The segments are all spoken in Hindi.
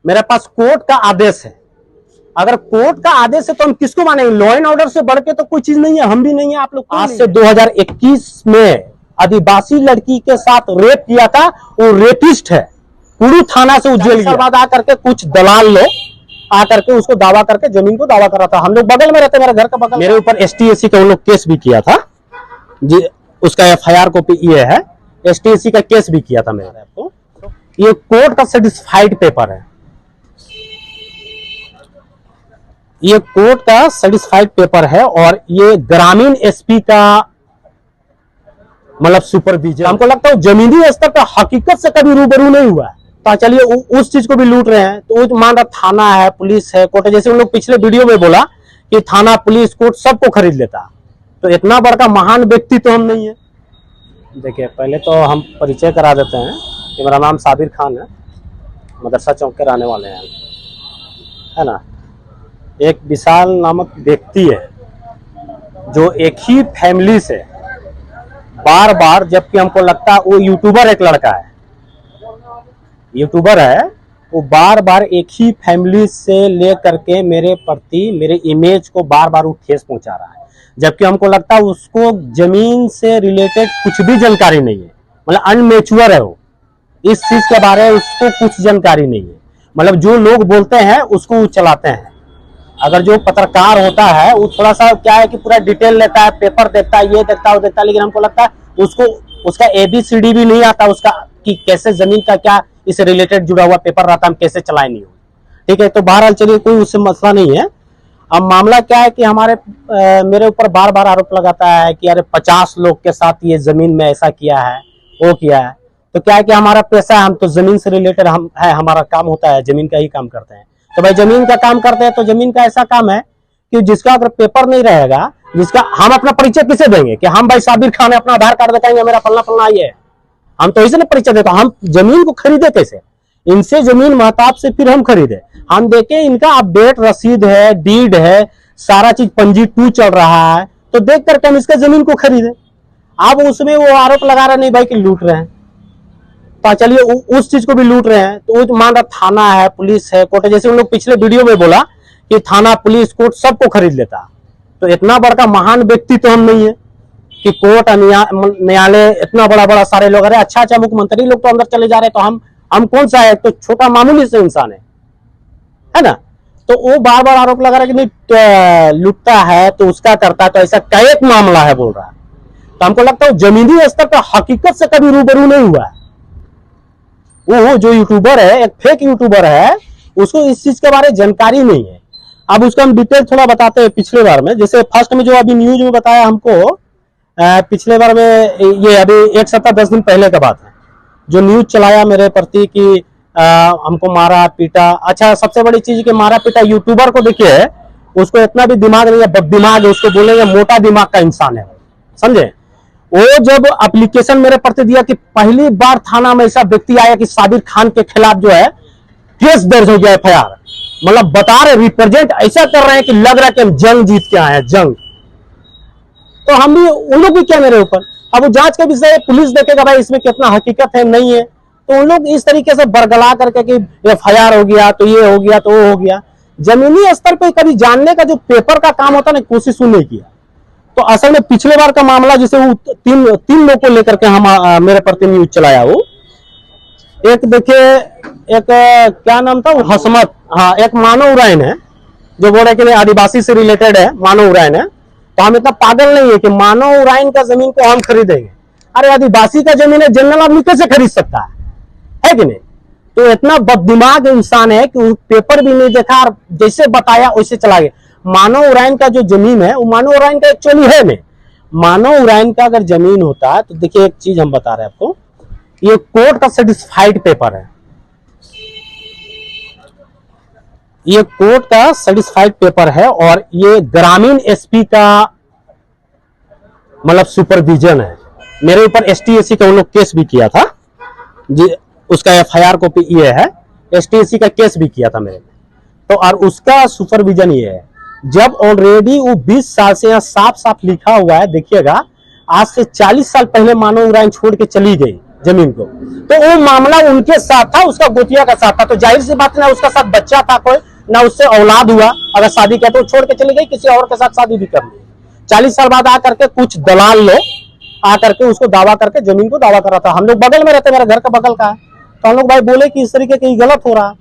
मेरे पास कोर्ट का आदेश है। अगर कोर्ट का आदेश है तो हम किसको मानेंगे? लॉ एंड ऑर्डर से बढ़ के तो कोई चीज नहीं है, हम भी नहीं है, आप लोग। आज से 2021 में आदिवासी लड़की के साथ रेप किया था, वो रेपिस्ट है। पुरू थाना से उज्जैन बाद आकर के कुछ दलाल लोग आकर के उसको दावा करके जमीन को दावा कर रहा था। हम लोग बगल में रहते, मेरे घर का बगल। मेरे ऊपर STAC का उन लोग केस भी किया था जी, उसका FIR कॉपी ये है। STAC का केस भी किया था मैंने। आपको ये कोर्ट का सर्टिफाइड पेपर है, ये कोर्ट का सर्टिफाइड पेपर है और ये ग्रामीण SP का मतलब सुपरविजन। हमको लगता है जमीनी स्तर पर हकीकत से कभी रूबरू नहीं हुआ है, तो चलिए उस चीज को भी लूट रहे हैं। तो वो मान रहा थाना है, पुलिस है, कोर्ट है। जैसे उन लोग पिछले वीडियो में बोला कि थाना, पुलिस, कोर्ट सबको खरीद लेता, तो इतना बड़ा महान व्यक्ति तो हम नहीं है। देखिए, पहले तो हम परिचय करा देते हैं कि मेरा नाम साबिर खान है, मदरसा चौक के रहने वाले हैं, है ना। एक विशाल नामक व्यक्ति है जो एक ही फैमिली से बार बार, जबकि हमको लगता है वो यूट्यूबर एक लड़का है, यूट्यूबर है, वो बार बार एक ही फैमिली से लेकर के मेरे प्रति, मेरे इमेज को बार बार वो ठेस पहुंचा रहा है। जबकि हमको लगता है उसको जमीन से रिलेटेड कुछ भी जानकारी नहीं है, मतलब अनमेच्योर है वो, इस चीज के बारे में उसको कुछ जानकारी नहीं है। मतलब जो लोग बोलते हैं उसको वो चलाते हैं। अगर जो पत्रकार होता है वो थोड़ा सा क्या है कि पूरा डिटेल लेता है, पेपर देखता है, ये देखता है, वो देखता है, लेकिन हमको लगता है उसको उसका ABCD भी नहीं आता उसका, कि कैसे जमीन का क्या इससे रिलेटेड जुड़ा हुआ पेपर रहता है, हम कैसे चलाए नहीं हो। ठीक है, तो बहरहाल चलिए, कोई उससे मसला नहीं है। अब मामला क्या है कि मेरे ऊपर बार बार आरोप लगाता है कि अरे 50 लोग के साथ ये जमीन में ऐसा किया है, वो किया है। तो क्या है कि हमारा पेशा है, हम तो जमीन से रिलेटेड हम है, हमारा काम होता है, जमीन का ही काम करते हैं। तो भाई जमीन का काम करते हैं तो जमीन का ऐसा काम है कि जिसका अगर पेपर नहीं रहेगा, जिसका, हम अपना परिचय किसे देंगे कि हम भाई साबिर खान है, अपना आधार कार्ड दिखाएंगे, मेरा फलना फलना ये है, हम तो इसे परिचय देते। हम जमीन को खरीदे कैसे? इनसे जमीन महताब से फिर हम खरीदे, हम देखे इनका अपडेट रसीद है, डीड है, सारा चीज पंजी 2 चल रहा है, तो देख करके हम इसका जमीन को खरीदे। अब उसमें वो आरोप लगा रहे नहीं भाई कि लूट रहे हैं, तो चलिए उस चीज को भी लूट रहे हैं। तो वो मान रहा थाना है, पुलिस है, कोर्ट है। जैसे उन लोग पिछले वीडियो में बोला कि थाना, पुलिस, कोर्ट सबको खरीद लेता, तो इतना बड़ा महान व्यक्ति तो हम नहीं है कि कोर्ट, न्यायालय, इतना बड़ा बड़ा सारे लोग। अरे अच्छा मुख्यमंत्री लोग तो अंदर चले जा रहे, तो हम कौन सा है? तो छोटा मामूली से इंसान है ना। तो वो बार बार आरोप लगा रहा है कि नहीं लुटता है तो उसका करता है, तो ऐसा कई मामला है बोल रहा है। तो हमको लगता है जमीनी स्तर पर हकीकत से कभी रूबरू नहीं हुआ है। वो जो यूट्यूबर है, एक फेक यूट्यूबर है, उसको इस चीज के बारे में जानकारी नहीं है। अब उसका हम डिटेल थोड़ा बताते हैं। पिछले बार में, जैसे फर्स्ट में जो अभी न्यूज में बताया हमको, पिछले बार में, ये अभी 1 सप्ताह 10 दिन पहले का बात है, जो न्यूज चलाया मेरे प्रति कि हमको मारा पीटा। अच्छा, सबसे बड़ी चीज कि मारा पीटा यूट्यूबर को, देखिए उसको इतना भी दिमाग नहीं है, बददिमाग है, उसको बोलेंगे मोटा दिमाग का इंसान है, समझे। वो जब एप्लीकेशन मेरे प्रति दिया कि पहली बार थाना में ऐसा व्यक्ति आया कि साबिर खान के खिलाफ जो है केस दर्ज हो गया, FIR, मतलब बता रहे, रिप्रेजेंट ऐसा कर रहे हैं कि लग रहा है कि हम जंग जीत के आए हैं, जंग। तो हम भी, उन लोग भी क्या मेरे ऊपर, अब वो जांच का विषय, पुलिस देखेगा भाई इसमें कितना हकीकत है, नहीं है। तो उन लोग इस तरीके से बरगला करके कि FIR हो गया तो ये हो गया तो वो हो गया। जमीनी स्तर पे कभी जानने का जो पेपर का काम होता है ना, कोशिश नहीं किया। तो असल में पिछले बार का मामला, जिसे वो तीन लोग को लेकर के हम मेरे प्रति न्यूज चलाया, वो एक देखिए, एक क्या नाम था वो, हसमत, हाँ, एक मानव उरायन है जो बोल रहे कि आदिवासी से रिलेटेड है, मानव उरायन है। तो हम इतना पागल नहीं है कि मानव उरायन का जमीन को हम खरीदेंगे। अरे आदिवासी का जमीन है, जनरल आदमी कैसे खरीद सकता है कि नहीं। तो इतना बददिमाग इंसान है कि वो पेपर भी नहीं देखा और जैसे बताया वैसे चला गया। मानव उरायन का जो जमीन है, वो मानव उरायन का एक्चुअली है नहीं। मानव उरायन का अगर जमीन होता है तो देखिए, एक चीज हम बता रहे हैं आपको, ये कोर्ट का सर्टिफाइड पेपर है, ये कोर्ट का सर्टिफाइड पेपर है और ये ग्रामीण SP का मतलब सुपरविजन है। मेरे ऊपर STAC का उन लोग केस भी किया था जी, उसका FIR कॉपी ये है, STAC का केस भी किया था मेरे में। तो और उसका सुपरविजन ये है, जब ऑलरेडी वो 20 साल से यहाँ साफ साफ लिखा हुआ है, देखिएगा, आज से 40 साल पहले मानव उरायन छोड़ के चली गई, जमीन को। तो वो मामला उनके साथ था, उसका गोतिया का साथ था। तो जाहिर सी बात, ना उसका साथ बच्चा था कोई, ना उससे औलाद हुआ। अगर शादी किया तो छोड़ के चली गई, किसी और के साथ शादी भी कर ली। 40 साल बाद आकर के कुछ दलाल लोग आकर के उसको दावा करके जमीन को दावा कर रहा था। हम लोग बगल में रहते, मेरे घर का बगल का है, तो हम लोग भाई बोले कि इस तरीके की गलत हो रहा है।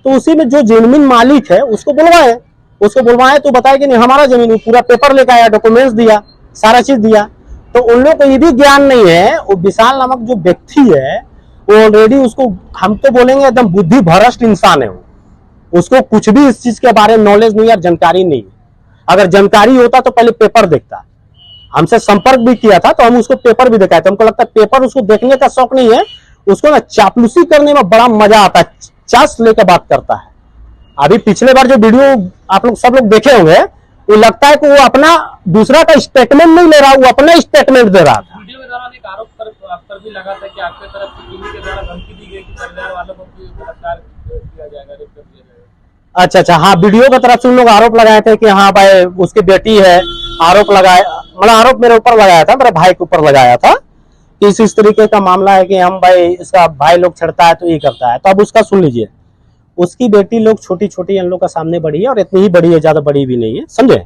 तो उसी में जो जमीन मालिक है उसको बुलवाए तो बताया कि नहीं हमारा जमीन, पूरा पेपर लेकर आया, डॉक्यूमेंट्स दिया, सारा चीज दिया। तो उन लोग को ये भी ज्ञान नहीं है, वो विशाल नामक जो व्यक्ति है वो ऑलरेडी, उसको हम तो बोलेंगे एकदम बुद्धि भ्रष्ट इंसान है। उसको कुछ भी इस चीज के बारे में नॉलेज नहीं है, जानकारी नहीं है। अगर जानकारी होता तो पहले पेपर देखता। हमसे संपर्क भी किया था तो हम उसको पेपर भी दिखाए थे। हमको लगता है पेपर उसको देखने का शौक नहीं है, उसको ना चापलूसी करने में बड़ा मजा आता है, चास लेकर बात करता है। अभी पिछले बार जो वीडियो आप लोग सब लोग देखे होंगे, वो लगता है कि वो अपना दूसरा का स्टेटमेंट नहीं ले रहा, वो अपना स्टेटमेमेंट दे रहा था। वीडियो के दौरान एक आरोप पर भी लगा था कि आपके तरफ से के द्वारा धमकी दी गई कि परिवार वालों को गिरफ्तार किया जाएगा, रेप कर दिया जाएगा। अच्छा, हाँ, वीडियो की तरफ से उन लोग आरोप लगाए थे कि हाँ भाई उसकी बेटी है, आरोप लगाया, मतलब आरोप मेरे ऊपर लगाया था, मेरे भाई के ऊपर लगाया था कि इस तरीके का मामला है कि हम भाई इसका भाई लोग छेड़ता है तो ये करता है। तो अब उसका सुन लीजिए। उसकी बेटी लोग छोटी छोटी हम लोग का सामने बड़ी है, और इतनी ही बड़ी है, ज्यादा बड़ी भी नहीं है, समझे।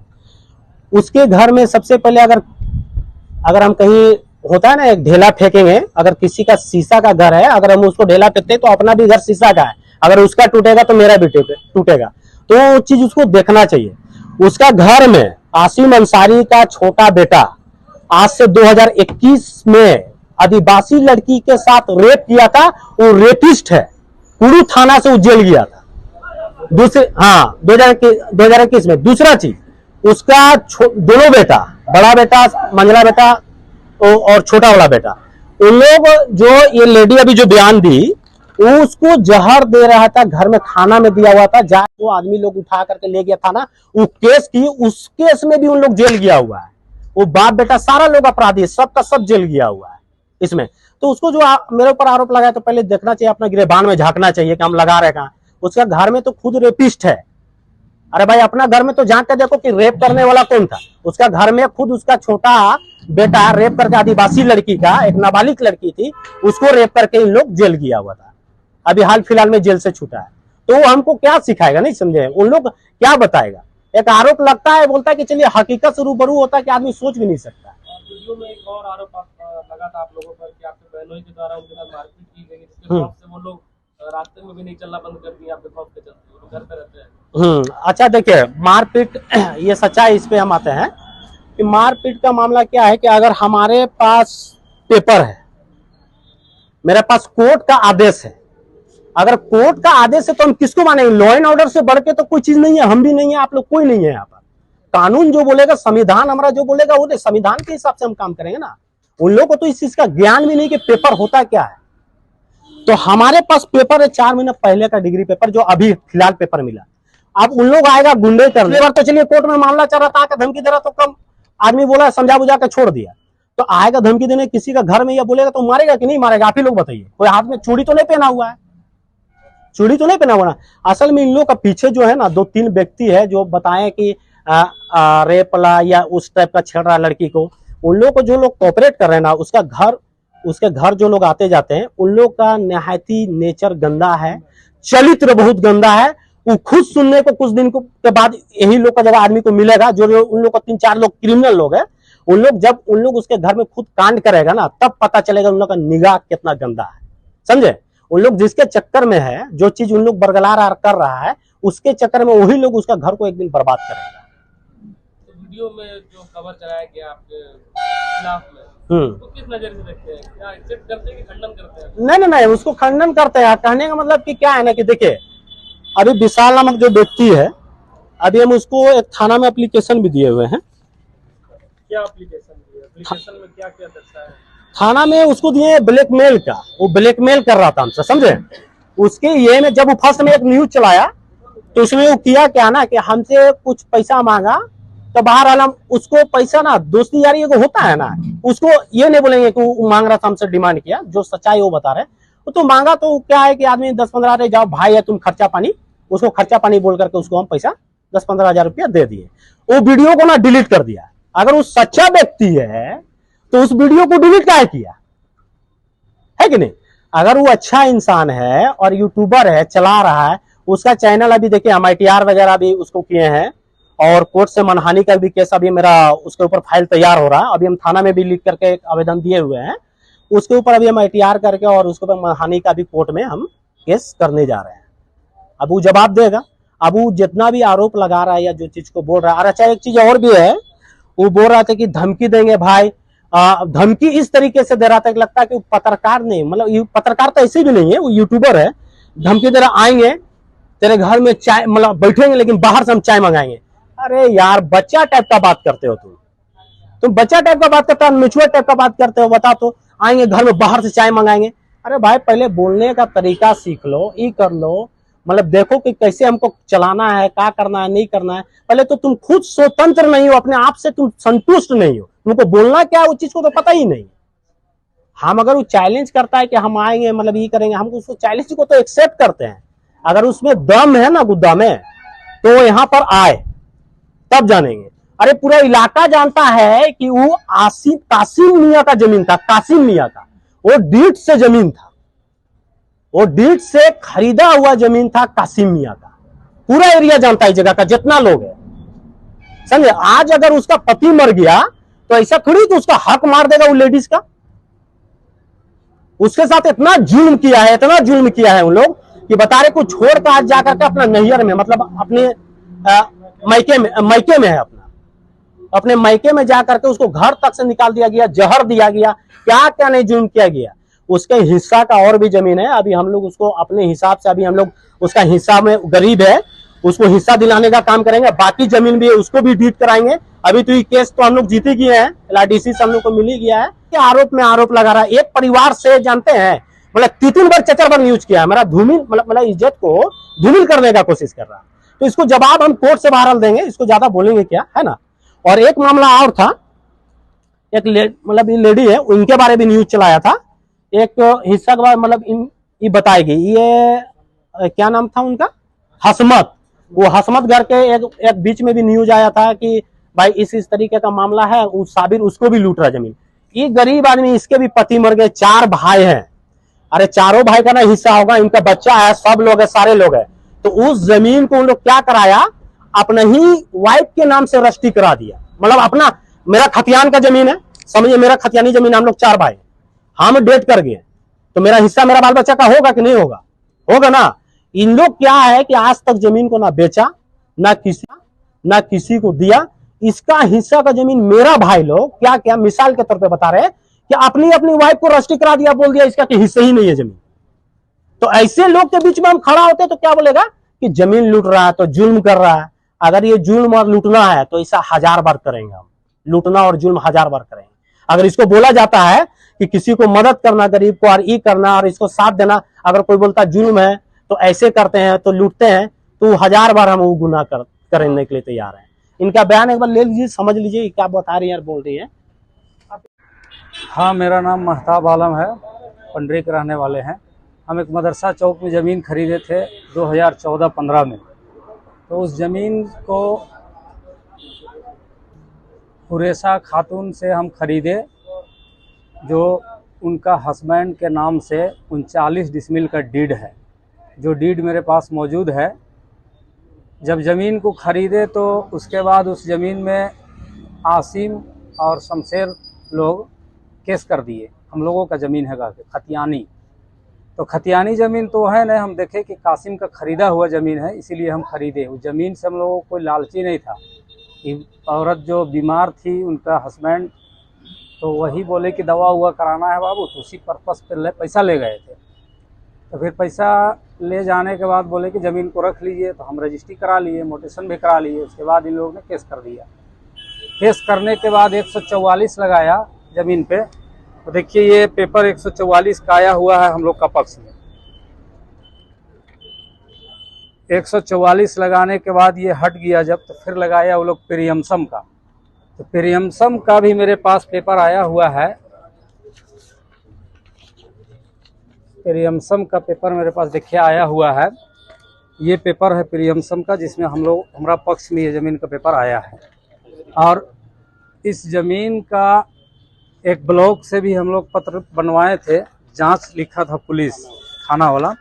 उसके घर में सबसे पहले अगर हम कहीं होता है ना एक ढेला फेंकेंगे, अगर किसी का शीशा का घर है, अगर हम उसको ढेला फेंकते हैं तो अपना भी घर शीशा का है, अगर उसका टूटेगा तो मेरा भी टूटेगा। तो वो चीज उसको देखना चाहिए। उसका घर में आसिम अंसारी का छोटा बेटा आज से 2021 में आदिवासी लड़की के साथ रेप किया था, वो रेपिस्ट है, कुड़ू थाना से वो जेल गया था। दूसरे, हाँ, 2021 में। दूसरा चीज, उसका दोनों बेटा, बड़ा बेटा मंझला बेटा और छोटा वाला बेटा, उन लोग जो ये लेडी अभी जो बयान दी, वो उसको जहर दे रहा था, घर में खाना में दिया हुआ था, जा वो आदमी लोग उठा करके ले गया था ना, वो केस की, उस केस में भी उन लोग जेल गया हुआ है। वो बाप बेटा सारा लोग अपराधी, सब का सब जेल गया हुआ है इसमें। तो उसको जो मेरे ऊपर आरोप लगाया, तो पहले देखना चाहिए, अपना गिरबान में झांकना चाहिए कि हम लगा रहे कहां। उसका घर में तो खुद रेपिस्ट है। अरे भाई, अपना घर में तो झांक के देखो कि रेप करने वाला कौन था। उसका घर में खुद उसका छोटा बेटा रेप करके, आदिवासी लड़की का, एक नाबालिग लड़की थी, उसको रेप करके इन लोग जेल गया हुआ था। अभी हाल फिलहाल में जेल से छूटा है। तो वो हमको क्या सिखाएगा, नहीं समझे, उन लोग क्या बताएगा। एक आरोप लगता है, बोलता है कि चलिए, हकीकत से रूबरू होता है कि आदमी सोच भी नहीं सकता। वीडियो में एक और आरोप लगा था आप लोगों पर कि आपके बहनों के द्वारा उनके साथ मारपीट की गई, जिसके खौफ से वो लोग रास्ते में भी नहीं चलना बंद कर दिया, आपके खौफ के चलते वो घर पे रहते हैं। अच्छा, देखिए, मारपीट, ये सच्चाई, इस पे हम आते हैं कि मारपीट का मामला क्या है कि अगर हमारे पास पेपर है, मेरे पास कोर्ट का आदेश है, अगर कोर्ट का आदेश है तो हम किसको मानेंगे। लॉ एंड ऑर्डर से बढ़ के तो कोई चीज नहीं है, हम भी नहीं है, आप लोग कोई नहीं है यहाँ पर। कानून जो बोलेगा, संविधान हमारा जो बोलेगा, वो संविधान के हिसाब से हम काम करेंगे ना। उन लोगों को तो इस चीज का ज्ञान भी नहीं कि पेपर होता क्या है। तो हमारे पास पेपर है 4 महीने पहले का डिग्री पेपर, जो अभी फिलहाल पेपर मिला। अब उन लोग आएगा गुंडे करने, बार तो चलिए कोर्ट में मामला चल रहा था, आकर धमकी दे रहा, तो कम आदमी बोला, समझा बुझा के छोड़ दिया। तो आएगा धमकी देने किसी का घर में, या बोलेगा तो मारेगा कि नहीं मारेगा, आप ही लोग बताइए। कोई हाथ में चूड़ी तो नहीं पहना हुआ है, चूड़ी तो नहीं पहना हुआ ना। असल में इन लोग का पीछे जो है ना 2-3 व्यक्ति है जो बताए कि रेपला या उस टाइप का छेड़ रहा है लड़की को। उन लोग को जो लोग कोऑपरेट कर रहे हैं ना, उसके घर जो लोग आते जाते हैं, उन लोग का निहायती नेचर गंदा है, चरित्र बहुत गंदा है। वो खुद सुनने को कुछ दिन के बाद यही लोग का जब आदमी को मिलेगा, जो उन लोग का 3-4 लोग क्रिमिनल लोग है, जब उन लोग उसके घर में खुद कांड करेगा ना, तब पता चलेगा उन लोग का निगाह कितना गंदा है, समझे। उन लोग जिसके चक्कर में है, जो चीज उन लोग बरगलार कर रहा है, उसके चक्कर में वही लोग उसका घर को एक दिन बर्बाद करेगा। तो वीडियो में जो खबर चलाया गया आपके खिलाफ में, तो किस नजर से देखते हैं, क्या एक्सेप्ट करते हैं कि खंडन करते हैं? नहीं, उसको खंडन करते हैं। कहने का मतलब कि क्या है ना कि देखिए, अभी विशाल नामक जो व्यक्ति है, अभी हम उसको एक थाना में एप्लीकेशन भी दिए हुए हैं। क्या एप्लीकेशन दिए? एप्लीकेशन में क्या क्या दर्शाया है? थाना में उसको दिए ब्लैकमेल का, वो ब्लैकमेल कर रहा था हमसे, समझे। उसके ये में जब वो फर्स्ट में एक न्यूज चलाया, तो उसमें वो किया क्या ना कि हमसे कुछ पैसा मांगा, तो बहरहाल हम उसको पैसा ना, दोस्ती यारी को होता है ना, उसको ये नहीं बोलेंगे कि वो मांग रहा था, हमसे डिमांड किया, जो सच्चाई वो बता रहे। तो मांगा तो क्या है कि आदमी 10-15 हजार, जाओ भाई है तुम, खर्चा पानी, उसको खर्चा पानी बोल करके उसको हम पैसा 10-15 हजार रुपया दे दिए। वो वीडियो को ना डिलीट कर दिया। अगर वो सच्चा व्यक्ति है तो उस वीडियो को डिलीट काहे किया, है कि नहीं। अगर वो अच्छा इंसान है और यूट्यूबर है, चला रहा है, उसका चैनल अभी देखिए MITR वगैरह भी उसको किए हैं, और कोर्ट से मानहानि का भी केस अभी मेरा उसके ऊपर फाइल तैयार हो रहा है। अभी हम थाना में भी लिख करके एक आवेदन दिए हुए हैं, उसके ऊपर अभी हम ITR करके और उसके ऊपर मानहानि का भी कोर्ट में हम केस करने जा रहे हैं। अब वो जवाब देगा। अब वो जितना भी आरोप लगा रहा है या जो चीज को बोल रहा है, और अच्छा एक चीज और भी है, वो बोल रहा था कि धमकी देंगे भाई। धमकी इस तरीके से दे रहा था कि लगता है कि पत्रकार नहीं, मतलब पत्रकार तो ऐसे भी नहीं है, वो यूट्यूबर है। धमकी दे रहा, आएंगे तेरे घर में चाय, मतलब बैठेंगे लेकिन बाहर से हम चाय मंगाएंगे। अरे यार, बच्चा टाइप का बात करते हो तुम बच्चा टाइप का बात करते हो, मेच्योर टाइप का बात करते हो। बता तो आएंगे घर में, बाहर से चाय मंगाएंगे। अरे भाई, पहले बोलने का तरीका सीख लो, ये कर लो, मतलब देखो कि कैसे हमको चलाना है, क्या करना है, नहीं करना है। पहले तो तुम खुद स्वतंत्र नहीं हो, अपने आप से तुम संतुष्ट नहीं हो, तुमको बोलना क्या है उस चीज को तो पता ही नहीं। हम अगर वो चैलेंज करता है कि हम आएंगे, मतलब ये करेंगे, हम उसको चैलेंज को तो एक्सेप्ट करते हैं। अगर उसमें दम है ना गुद्दा में, तो यहाँ पर आए, तब जानेंगे। अरे पूरा इलाका जानता है कि वो कासिम मियां का जमीन था, कासिम मियां का। वो डीड से जमीन था, वो डीड से खरीदा हुआ जमीन था कासिम मियां का। पूरा एरिया जानता है, जगह का जितना लोग है, समझे। आज अगर उसका पति मर गया तो ऐसा थोड़ी तो उसका हक मार देगा वो लेडीज का। उसके साथ इतना जुल्म किया है, इतना जुल्म किया है उन लोग कि बता रहे, कुछ छोड़ कर आज जाकर के अपना नैहर में, मतलब अपने मैके में है, अपने मैके में जाकर के उसको घर तक से निकाल दिया गया, जहर दिया गया, क्या क्या नहीं जुल्म किया गया। उसके हिस्सा का और भी जमीन है, अभी हम लोग उसको अपने हिसाब से, अभी हम लोग उसका हिस्सा में, गरीब है, उसको हिस्सा दिलाने का काम करेंगे। बाकी जमीन भी है, उसको भी डीड कराएंगे। अभी तो ये केस तो हम लोग जीत ही गए हैं, LRDC से हम लोग को मिल ही गया है। आरोप में आरोप लगा रहा है एक परिवार से, जानते हैं, मतलब 3 बार 4 बार न्यूज किया है, मेरा धूमिल, मतलब इज्जत को धूमिल करने का कोशिश कर रहा है। तो इसको जवाब हम कोर्ट से बाहर देंगे, इसको ज्यादा बोलेंगे क्या, है ना। और एक मामला और था, एक मतलब लेडी है, उनके बारे में न्यूज चलाया था। एक हिस्सा के बाद, मतलब ये बताएगी, ये क्या नाम था उनका, हसमत। वो हसमत घर के एक बीच में भी न्यूज आया था कि भाई इस तरीके का मामला है, उस साबिर उसको भी लूट रहा जमीन। ये गरीब आदमी, इसके भी पति मर गए, 4 भाई हैं। अरे चारों भाई का ना हिस्सा होगा, इनका बच्चा है, सब लोग है, सारे लोग है। तो उस जमीन को उन लोग क्या कराया, अपने ही वाइफ के नाम से रजिस्ट्री करा दिया। मतलब अपना, मेरा खतियान का जमीन है, समझिए, मेरा खतियानी जमीन, हम लोग 4 भाई, हम डेट कर गए, तो मेरा हिस्सा मेरा बाल बच्चा का होगा कि नहीं होगा, होगा ना। इन लोग क्या है कि आज तक जमीन को ना बेचा, ना किसी को दिया। इसका हिस्सा का जमीन मेरा भाई लोग क्या क्या, मिसाल के तौर पे बता रहे हैं कि अपनी वाइफ को रजिस्ट्री करा दिया, बोल दिया इसका कि हिस्से ही नहीं है जमीन। तो ऐसे लोग के बीच में हम खड़ा होते तो क्या बोलेगा कि जमीन लूट रहा है, तो जुल्म कर रहा है। अगर ये जुल्म और लूटना है तो ऐसा 1000 बार करेंगे हम, लूटना और जुल्म 1000 बार करेंगे। अगर इसको बोला जाता है कि किसी को मदद करना, गरीब को, और ये करना और इसको साथ देना, अगर कोई बोलता जुल्म है तो ऐसे करते हैं, तो लूटते हैं, तो 1000 बार हम वो गुनाह करने के लिए तैयार हैं। इनका बयान एक बार ले लीजिए, समझ लीजिए क्या बता रही है, बोल रही है। हाँ, मेरा नाम महताब आलम है, पंडरी के रहने वाले हैं। हम एक मदरसा चौक में ज़मीन खरीदे थे 2014-15 में। तो उस ज़मीन को हुरेसा खातून से हम खरीदे, जो उनका हस्बैंड के नाम से 39 डिसमिल का डीड है, जो डीड मेरे पास मौजूद है। जब ज़मीन को ख़रीदे तो उसके बाद उस ज़मीन में आसिम और शमशेर लोग केस कर दिए। हम लोगों का ज़मीन है खतियानी, तो खतियानी ज़मीन तो है नहीं, हम देखे कि कासिम का ख़रीदा हुआ ज़मीन है, इसीलिए हम ख़रीदे। उस ज़मीन से हम लोगों को कोई लालची नहीं था। कि औरत जो बीमार थी, उनका हस्बैंड, तो वही बोले कि दवा हुआ कराना है बाबू, तो उसी पर्पस पे पैसा ले गए थे। तो फिर पैसा ले जाने के बाद बोले कि ज़मीन को रख लीजिए, तो हम रजिस्ट्री करा लिए, मोटेशन भी करा लिए। उसके बाद इन लोगों ने केस कर दिया। केस करने के बाद 144 लगाया ज़मीन पे। तो देखिए, ये पेपर 144 का आया हुआ है हम लोग का पक्ष में। 144 लगाने के बाद ये हट गया जब, तो फिर लगाया वो लोग प्रियमसम का। तो प्रियमसम का भी मेरे पास पेपर आया हुआ है। प्रियमसम का पेपर मेरे पास देखिए आया हुआ है। ये पेपर है प्रियमसम का, जिसमें हमारा पक्ष में ये ज़मीन का पेपर आया है। और इस ज़मीन का एक ब्लॉक से भी हम लोग पत्र बनवाए थे, जांच लिखा था पुलिस थाना वाला,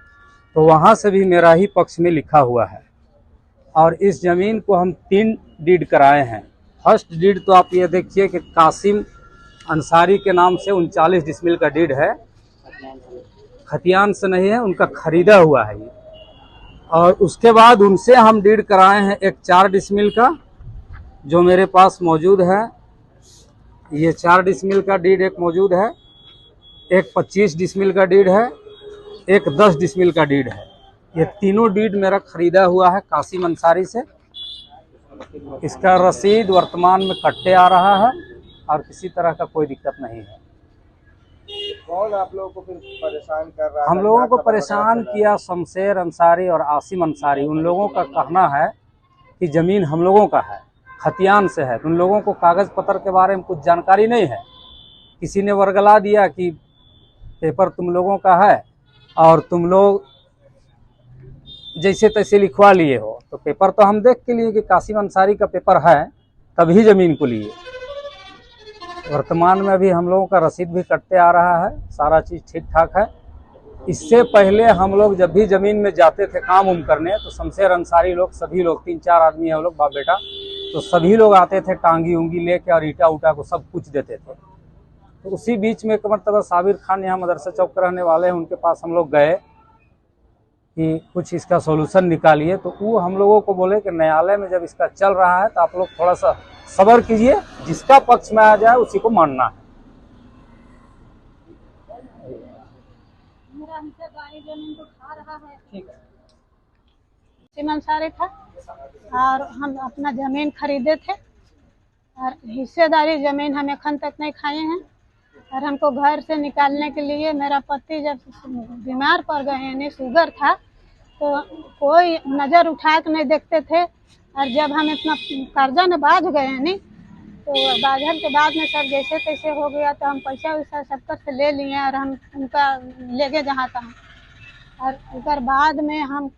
तो वहाँ से भी मेरा ही पक्ष में लिखा हुआ है। और इस ज़मीन को हम 3 डीड कराए हैं। फर्स्ट डीड तो आप ये देखिए कि कासिम अंसारी के नाम से 39 डिसमिल का डीड है, खतियान से नहीं है, उनका खरीदा हुआ है ये। और उसके बाद उनसे हम डीड कराए हैं एक 4 डिसमिल का, जो मेरे पास मौजूद है। ये 4 डिसमिल का डीड एक मौजूद है, एक 25 डिसमिल का डीड है, एक 10 डिसमिल का डीड है। ये तीनों डीड मेरा खरीदा हुआ है कासिम अंसारी से। इसका रसीद वर्तमान में कट्टे आ रहा है और किसी तरह का कोई दिक्कत नहीं है। कौन आप लोगों को फिर परेशान कर रहा है? हम लोगों को परेशान किया शमशेर अंसारी और आसिम अंसारी। उन लोगों का कहना है कि ज़मीन हम लोगों का है, खतियान से है। उन लोगों को कागज़ पत्र के बारे में कुछ जानकारी नहीं है। किसी ने वर्गला दिया कि पेपर तुम लोगों का है और तुम लोग जैसे तैसे लिखवा लिए हो। तो पेपर तो हम देख के लिए कि कासिम अंसारी का पेपर है, तभी ज़मीन को लिए। वर्तमान में अभी हम लोगों का रसीद भी कटते आ रहा है, सारा चीज़ ठीक ठाक है। इससे पहले हम लोग जब भी ज़मीन में जाते थे काम करने, तो शमशेर अंसारी लोग, सभी लोग 3-4 आदमी हैं वो लोग, बाप बेटा, तो सभी लोग आते थे टांगी उंगी लेके और ईटा उटा को सब कुछ देते थे। तो उसी बीच में एक मरतबा साबिर खान यहाँ मदरसा चौक के रहने वाले हैं, उनके पास हम लोग गए कि कुछ इसका सॉल्यूशन निकालिए। तो वो हम लोगों को बोले कि न्यायालय में जब इसका चल रहा है तो आप लोग थोड़ा सा सब्र कीजिए, जिसका पक्ष में आ जाए उसी को मानना है। मेरा हमसे गाड़ी जमीन को खा रहा है। कासिम अंसारी था और हम अपना जमीन खरीदे थे और हिस्सेदारी जमीन हम अखन तक नहीं खाए हैं। और हमको घर से निकालने के लिए मेरा पति जब बीमार पड़ गए, यानी शुगर था, तो कोई नज़र उठा के नहीं देखते थे। और जब हम इतना कर्जा में बाझ गए, यानी तो बाझन के बाद में सब जैसे तैसे हो गया, तो हम पैसा वैसा सबका से ले लिए और हम उनका ले गए जहाँ तहाँ। और उसके बाद में हम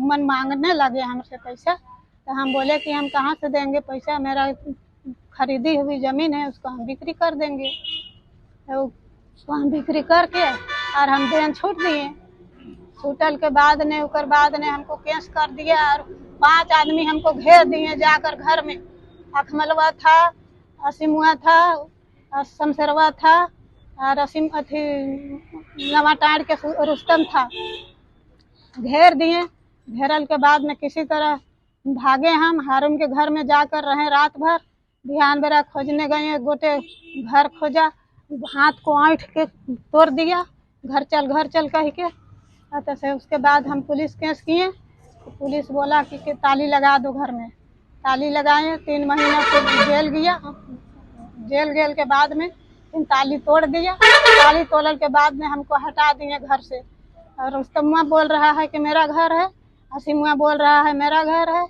मन मांगने लगे हमसे पैसा। तो हम बोले कि हम कहाँ से देंगे पैसा, मेरा खरीदी हुई ज़मीन है उसको हम बिक्री कर देंगे। तो उसको हम बिक्री करके और हम देन छूट दिए। छूटल के बाद ने उकर बाद ने हमको केस कर दिया और 5 आदमी हमको घेर दिए जाकर घर में। अखमलवा था, असीमुआ था, शमशेरवा था और असीम अथी नवाटाड़ के रुस्तम था। घेर दिए। घेरल के बाद में किसी तरह भागे हम हारून के घर में जाकर रहे रात भर। ध्यान बेरा खोजने गए, गोटे घर खोजा, हाथ को ऐंठ के तोड़ दिया, घर चल कह के। तो से उसके बाद हम पुलिस केस किए। तो पुलिस बोला कि ताली लगा दो घर में। ताली लगाए, 3 महीना से जेल गया। जेल गेल के बाद में फिर ताली तोड़ दिया। ताली तोड़ने के बाद में हमको हटा दिए घर से। और रुस्तमुआ बोल रहा है कि मेरा घर है, असीमुआ बोल रहा है मेरा घर है,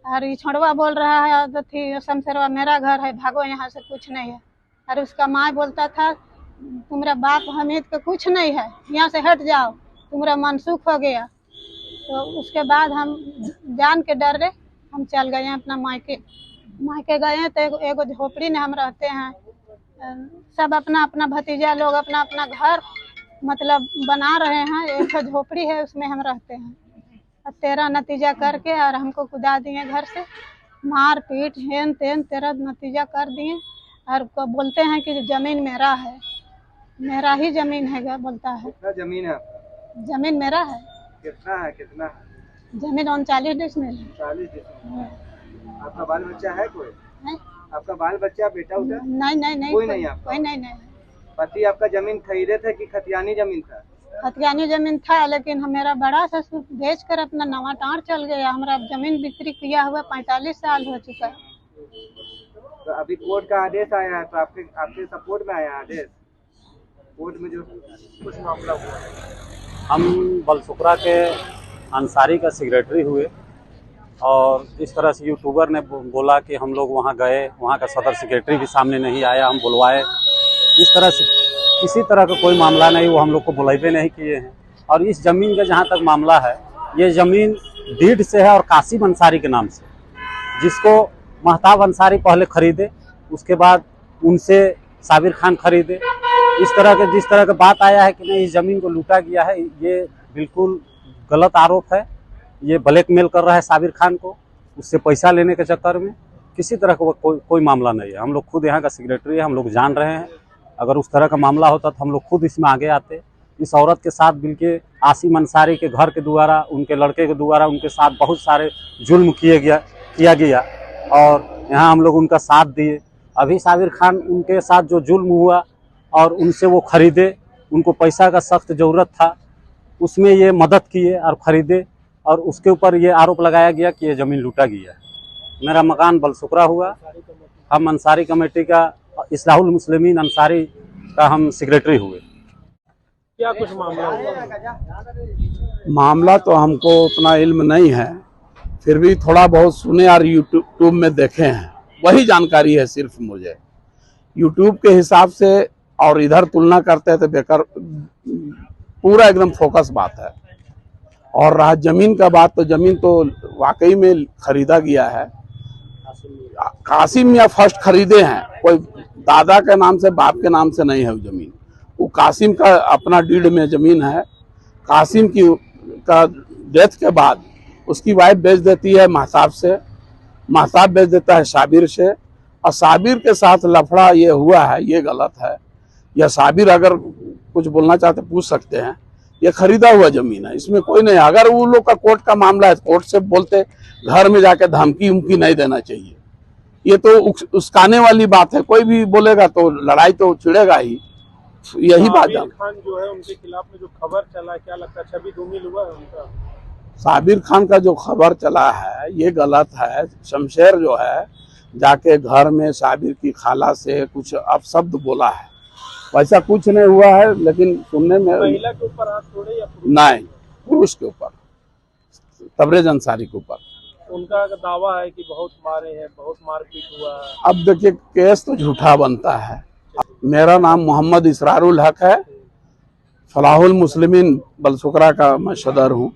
और ये छोड़वा बोल रहा है थी शमशेरवा मेरा घर है, भागो यहाँ से, कुछ नहीं है। और उसका माँ बोलता था तुम्हारा बाप हमीद का कुछ नहीं है, यहाँ से हट जाओ, तुम्हारा मनसूख हो गया। तो उसके बाद हम जान के डर रहे हम चल गए अपना मायके गए। तो एगो झोपड़ी में हम रहते हैं, सब अपना अपना भतीजा लोग अपना अपना घर मतलब बना रहे हैं। एक झोपड़ी है उसमें हम रहते हैं। 13 नतीजा करके और हमको कुदा दिए घर से, मार पीट हेन तेन 13 नतीजा कर दिए। और बोलते हैं कि जमीन मेरा है, मेरा ही जमीन है बोलता है। कितना जमीन है आपका? जमीन मेरा है। कितना है? कितना है? जमीन 39 डिसमिल है। 40 डिसमिल। आपका बाल बच्चा है कोई? नहीं आपका बाल बच्चा बेटा उठा? नहीं कोई नहीं आपका? कोई नहीं। पति आपका जमीन खरीदे थे कि खतियानी जमीन था? खतियानी जमीन था, लेकिन मेरा बड़ा ससुर बेच कर अपना नवाटाड़ चल गया। हमारा जमीन बिक्री किया हुआ 45 साल हो चुका है। तो अभी कोर्ट का आदेश आया है, तो आपके सपोर्ट में आया आदेश कोर्ट में जो कुछ मामला हुआ है। हम बलसुकरा के अंसारी का सेक्रेटरी हुए और इस तरह से यूट्यूबर ने बोला कि हम लोग वहाँ गए, वहाँ का सदर सेक्रेटरी भी सामने नहीं आया, हम बुलवाए। इस तरह से किसी तरह का कोई मामला नहीं, वो हम लोग को बुलावे नहीं किए हैं। और इस ज़मीन का जहाँ तक मामला है, ये ज़मीन डीड से है और कासिम अंसारी के नाम से, जिसको महताब अंसारी पहले खरीदे, उसके बाद उनसे साबिर खान खरीदे इस तरह के जिस तरह का बात आया है कि नहीं इस ज़मीन को लूटा गया है, ये बिल्कुल गलत आरोप है। ये ब्लैकमेल कर रहा है साबिर खान को, उससे पैसा लेने के चक्कर में। किसी तरह का कोई मामला नहीं है। हम लोग खुद यहाँ का सेक्रेटरी है, हम लोग जान रहे हैं। अगर उस तरह का मामला होता तो हम लोग खुद इसमें आगे आते। इस औरत के साथ मिलके आसिम अंसारी के घर के द्वारा, उनके लड़के के द्वारा उनके साथ बहुत सारे जुल्म किया गया और यहाँ हम लोग उनका साथ दिए। अभी साबिर खान उनके साथ जो जुल्म हुआ और उनसे वो खरीदे, उनको पैसा का सख्त ज़रूरत था, उसमें ये मदद किए और ख़रीदे और उसके ऊपर ये आरोप लगाया गया कि ये ज़मीन लूटा गया है। मेरा मकान बलसुकरा हुआ। हम अंसारी कमेटी का, इस्लाहुल मुस्लिमीन अंसारी का हम सेक्रेटरी हुए। क्या कुछ मामला हुआ? मामला तो हमको उतना इल्म नहीं है, फिर भी थोड़ा बहुत सुने और यूट्यूब में देखे हैं, वही जानकारी है सिर्फ मुझे। यूट्यूब के हिसाब से और इधर तुलना करते हैं तो बेकार, पूरा एकदम फोकस बात है। और रहा जमीन का बात, तो जमीन तो वाकई में खरीदा गया है। कासिम मियाँ फर्स्ट खरीदे हैं, कोई दादा के नाम से बाप के नाम से नहीं है वो जमीन। वो कासिम का अपना डीड में जमीन है। कासिम का डेथ के बाद उसकी वाइफ बेच देती है महताब से, महताब बेच देता है साबिर से, और साबिर के साथ लफड़ा ये हुआ है, ये गलत है। या साबिर अगर कुछ बोलना चाहते पूछ सकते हैं। ये खरीदा हुआ जमीन है, इसमें कोई नहीं। अगर वो लोग का कोर्ट का मामला है, कोर्ट से बोलते, घर में जाके धमकी उमकी नहीं देना चाहिए। ये तो उस्काने वाली बात है। कोई भी बोलेगा तो लड़ाई तो छिड़ेगा ही, यही बात है। खान जो है उनके खिलाफ में जो खबर चला, क्या लगता है छवि धूमिल हुआ है उनका? साबिर खान का जो खबर चला है ये गलत है। शमशेर जो है जाके घर में साबिर की खाला से कुछ अपशब्द बोला है, वैसा कुछ नहीं हुआ है। लेकिन सुनने में महिला के ऊपर हाथ छोड़े या नहीं, पुरुष के ऊपर, तबरेज अंसारी के ऊपर। उनका दावा है कि बहुत मारे हैं, बहुत मारपीट हुआ है। अब देखिए केस तो झूठा बनता है। मेरा नाम मोहम्मद इसरारुल हक है, फलाहुल मुस्लिमीन बलसुकरा का मैं सदर हूँ।